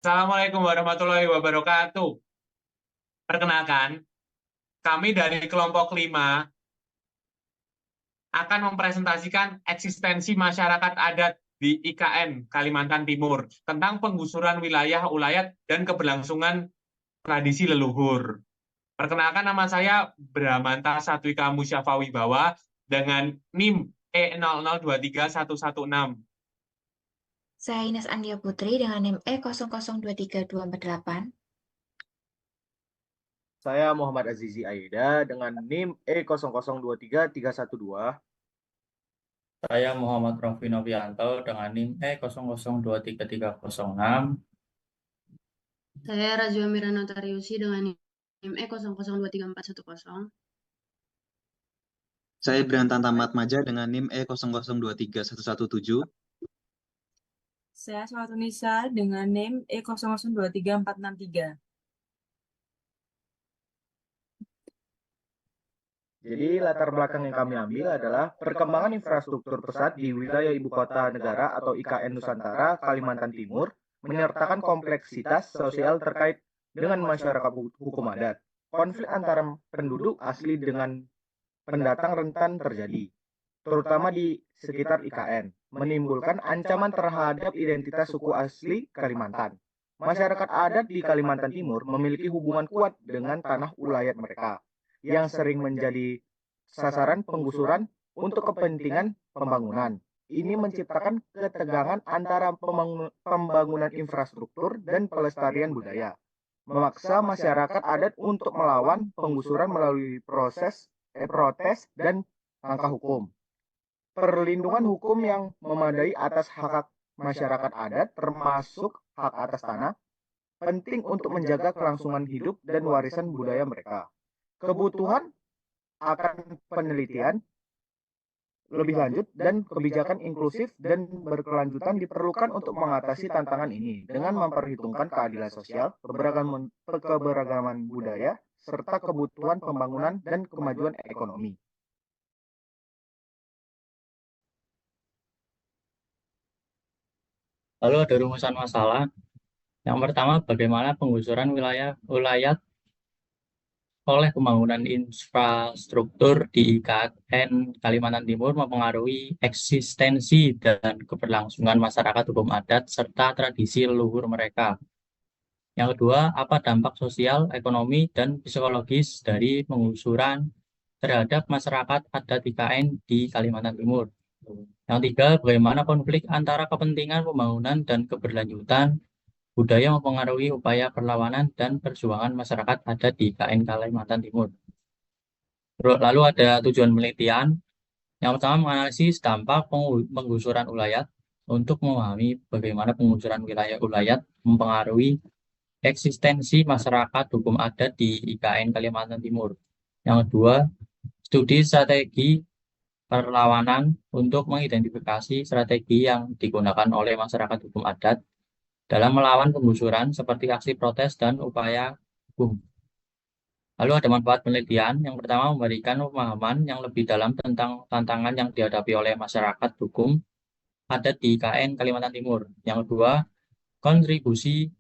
Assalamualaikum warahmatullahi wabarakatuh. Perkenalkan, kami dari kelompok 5 akan mempresentasikan eksistensi masyarakat adat di IKN Kalimantan Timur tentang penggusuran wilayah ulayat dan keberlangsungan tradisi leluhur. Perkenalkan, nama saya Bramanta Satwika Musyafa Wibawa dengan NIM E0023116. Saya Ines Andia Putri dengan NIM E00232248. Saya Muhammad Azizi Aida dengan NIM E00233112. Saya Muhammad Rofi Novianto dengan NIM E00233306. Saya Rajwa Mira Notariusi dengan NIM E00234110. Saya Brantan Tamat Maja dengan NIM E00231117. Saya Swatunisa dengan NIM E002463. Jadi latar belakang yang kami ambil adalah perkembangan infrastruktur pesat di wilayah ibu kota negara atau IKN Nusantara, Kalimantan Timur, menyertakan kompleksitas sosial terkait dengan masyarakat hukum adat. Konflik antara penduduk asli dengan pendatang rentan terjadi, terutama di sekitar IKN, menimbulkan ancaman terhadap identitas suku asli Kalimantan. Masyarakat adat di Kalimantan Timur memiliki hubungan kuat dengan tanah ulayat mereka, yang sering menjadi sasaran penggusuran untuk kepentingan pembangunan. Ini menciptakan ketegangan antara pembangunan infrastruktur dan pelestarian budaya, memaksa masyarakat adat untuk melawan penggusuran melalui protes dan langkah hukum. Perlindungan hukum yang memadai atas hak masyarakat adat, termasuk hak atas tanah, penting untuk menjaga kelangsungan hidup dan warisan budaya mereka. Kebutuhan akan penelitian lebih lanjut dan kebijakan inklusif dan berkelanjutan diperlukan untuk mengatasi tantangan ini dengan memperhitungkan keadilan sosial, keberagaman budaya, serta kebutuhan pembangunan dan kemajuan ekonomi. Lalu ada rumusan masalah. Yang pertama, bagaimana penggusuran ulayat oleh pembangunan infrastruktur di IKN Kalimantan Timur mempengaruhi eksistensi dan keberlangsungan masyarakat hukum adat serta tradisi leluhur mereka. Yang kedua, apa dampak sosial, ekonomi, dan psikologis dari penggusuran terhadap masyarakat adat IKN di Kalimantan Timur. Yang tiga, bagaimana konflik antara kepentingan pembangunan dan keberlanjutan budaya mempengaruhi upaya perlawanan dan perjuangan masyarakat adat di IKN Kalimantan Timur. Lalu ada tujuan penelitian. Yang pertama, menganalisis dampak penggusuran ulayat untuk memahami bagaimana penggusuran wilayah ulayat mempengaruhi eksistensi masyarakat hukum adat di IKN Kalimantan Timur. Yang kedua, studi strategi perlawanan untuk mengidentifikasi strategi yang digunakan oleh masyarakat hukum adat dalam melawan penggusuran seperti aksi protes dan upaya hukum. Lalu ada manfaat penelitian. Yang pertama, memberikan pemahaman yang lebih dalam tentang tantangan yang dihadapi oleh masyarakat hukum adat di IKN Kalimantan Timur. Yang kedua, kontribusi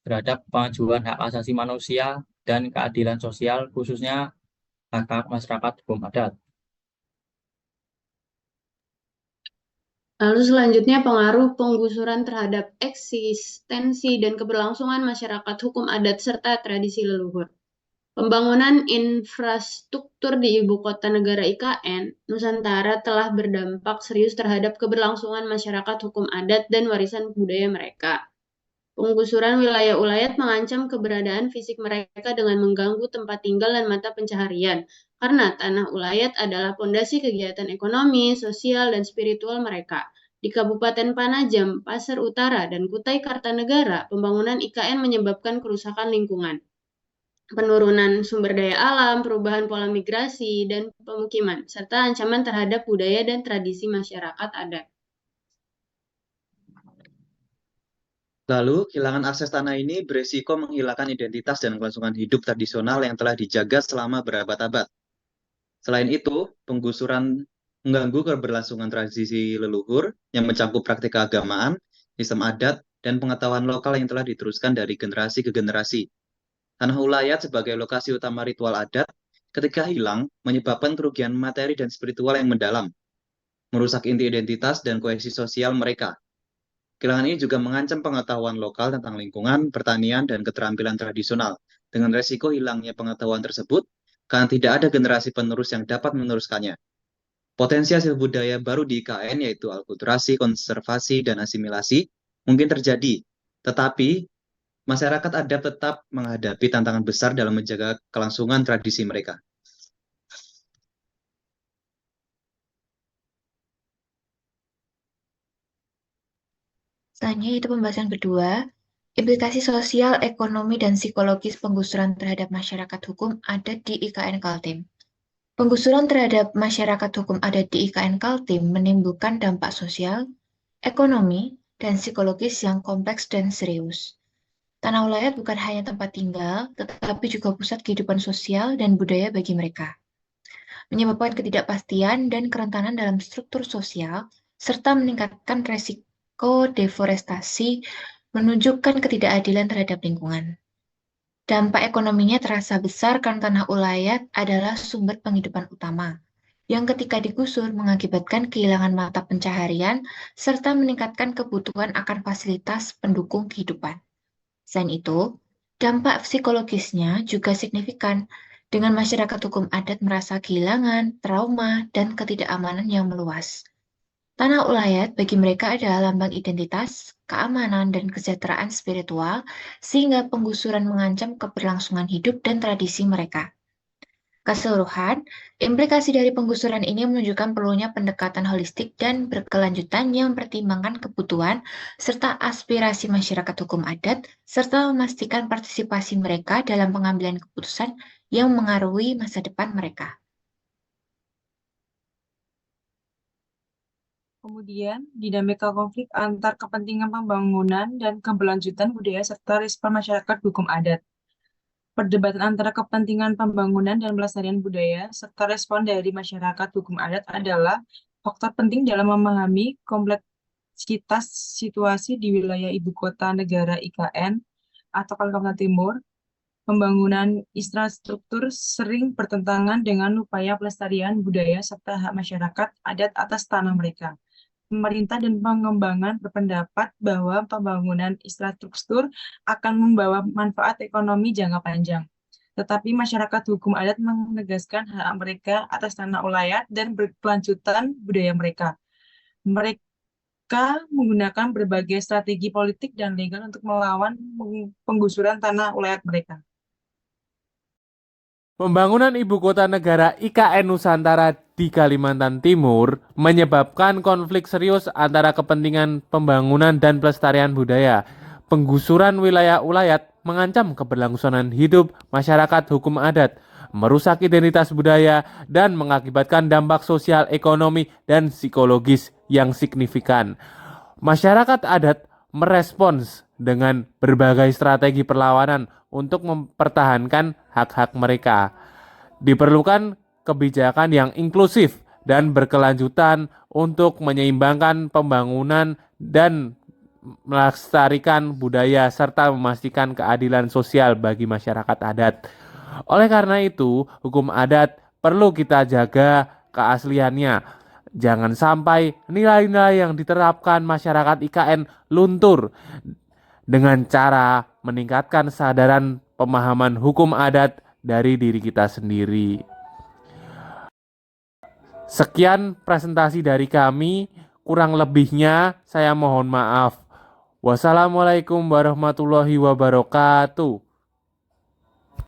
terhadap pengajuan hak asasi manusia dan keadilan sosial, khususnya hak masyarakat hukum adat. Lalu selanjutnya pengaruh penggusuran terhadap eksistensi dan keberlangsungan masyarakat hukum adat serta tradisi leluhur. Pembangunan infrastruktur di ibu kota negara IKN, Nusantara telah berdampak serius terhadap keberlangsungan masyarakat hukum adat dan warisan budaya mereka. Penggusuran wilayah ulayat mengancam keberadaan fisik mereka dengan mengganggu tempat tinggal dan mata pencaharian, karena tanah ulayat adalah pondasi kegiatan ekonomi, sosial, dan spiritual mereka. Di Kabupaten Panajam, Pasir Utara, dan Kutai Kartanegara, pembangunan IKN menyebabkan kerusakan lingkungan, penurunan sumber daya alam, perubahan pola migrasi, dan pemukiman, serta ancaman terhadap budaya dan tradisi masyarakat adat. Lalu, kehilangan akses tanah ini beresiko menghilangkan identitas dan kelangsungan hidup tradisional yang telah dijaga selama berabad-abad. Selain itu, penggusuran mengganggu keberlangsungan tradisi leluhur yang mencakup praktik keagamaan, sistem adat, dan pengetahuan lokal yang telah diteruskan dari generasi ke generasi. Tanah ulayat sebagai lokasi utama ritual adat ketika hilang menyebabkan kerugian materi dan spiritual yang mendalam, merusak inti identitas dan kohesi sosial mereka. Kehilangan ini juga mengancam pengetahuan lokal tentang lingkungan, pertanian, dan keterampilan tradisional, dengan resiko hilangnya pengetahuan tersebut karena tidak ada generasi penerus yang dapat meneruskannya. Potensi hasil budaya baru di IKN yaitu alkulturasi, konservasi, dan asimilasi mungkin terjadi, tetapi masyarakat adat tetap menghadapi tantangan besar dalam menjaga kelangsungan tradisi mereka. Selanjutnya itu pembahasan kedua, implikasi sosial, ekonomi, dan psikologis penggusuran terhadap masyarakat hukum adat di IKN Kaltim. Penggusuran terhadap masyarakat hukum adat di IKN Kaltim menimbulkan dampak sosial, ekonomi, dan psikologis yang kompleks dan serius. Tanah ulayat bukan hanya tempat tinggal, tetapi juga pusat kehidupan sosial dan budaya bagi mereka. Menyebabkan ketidakpastian dan kerentanan dalam struktur sosial, serta meningkatkan resiko deforestasi, menunjukkan ketidakadilan terhadap lingkungan. Dampak ekonominya terasa besar karena tanah ulayat adalah sumber penghidupan utama, yang ketika digusur mengakibatkan kehilangan mata pencaharian serta meningkatkan kebutuhan akan fasilitas pendukung kehidupan. Selain itu, dampak psikologisnya juga signifikan, dengan masyarakat hukum adat merasa kehilangan, trauma, dan ketidakamanan yang meluas. Tanah ulayat bagi mereka adalah lambang identitas, keamanan, dan kesejahteraan spiritual, sehingga penggusuran mengancam keberlangsungan hidup dan tradisi mereka. Keseluruhan, implikasi dari penggusuran ini menunjukkan perlunya pendekatan holistik dan berkelanjutan yang mempertimbangkan kebutuhan serta aspirasi masyarakat hukum adat, serta memastikan partisipasi mereka dalam pengambilan keputusan yang mengaruhi masa depan mereka. Kemudian, dinamika konflik antar kepentingan pembangunan dan keberlanjutan budaya serta respon masyarakat hukum adat. Perdebatan antara kepentingan pembangunan dan pelestarian budaya serta respon dari masyarakat hukum adat adalah faktor penting dalam memahami kompleksitas situasi di wilayah ibu kota negara IKN atau Kalimantan Timur. Pembangunan infrastruktur sering bertentangan dengan upaya pelestarian budaya serta hak masyarakat adat atas tanah mereka. Pemerintah dan pengembangan berpendapat bahwa pembangunan infrastruktur akan membawa manfaat ekonomi jangka panjang. Tetapi masyarakat hukum adat menegaskan hak mereka atas tanah ulayat dan berkelanjutan budaya mereka. Mereka menggunakan berbagai strategi politik dan legal untuk melawan penggusuran tanah ulayat mereka. Pembangunan ibu kota negara IKN Nusantara di Kalimantan Timur menyebabkan konflik serius antara kepentingan pembangunan dan pelestarian budaya. Penggusuran wilayah ulayat mengancam keberlangsungan hidup masyarakat hukum adat, merusak identitas budaya, dan mengakibatkan dampak sosial, ekonomi, dan psikologis yang signifikan. Masyarakat adat merespons dengan berbagai strategi perlawanan untuk mempertahankan hak-hak mereka. Diperlukan kebijakan yang inklusif dan berkelanjutan untuk menyeimbangkan pembangunan dan melestarikan budaya serta memastikan keadilan sosial bagi masyarakat adat. Oleh karena itu, hukum adat perlu kita jaga keasliannya. Jangan sampai nilai-nilai yang diterapkan masyarakat IKN luntur dengan cara meningkatkan kesadaran pemahaman hukum adat dari diri kita sendiri. Sekian presentasi dari kami, kurang lebihnya saya mohon maaf. Wassalamualaikum warahmatullahi wabarakatuh.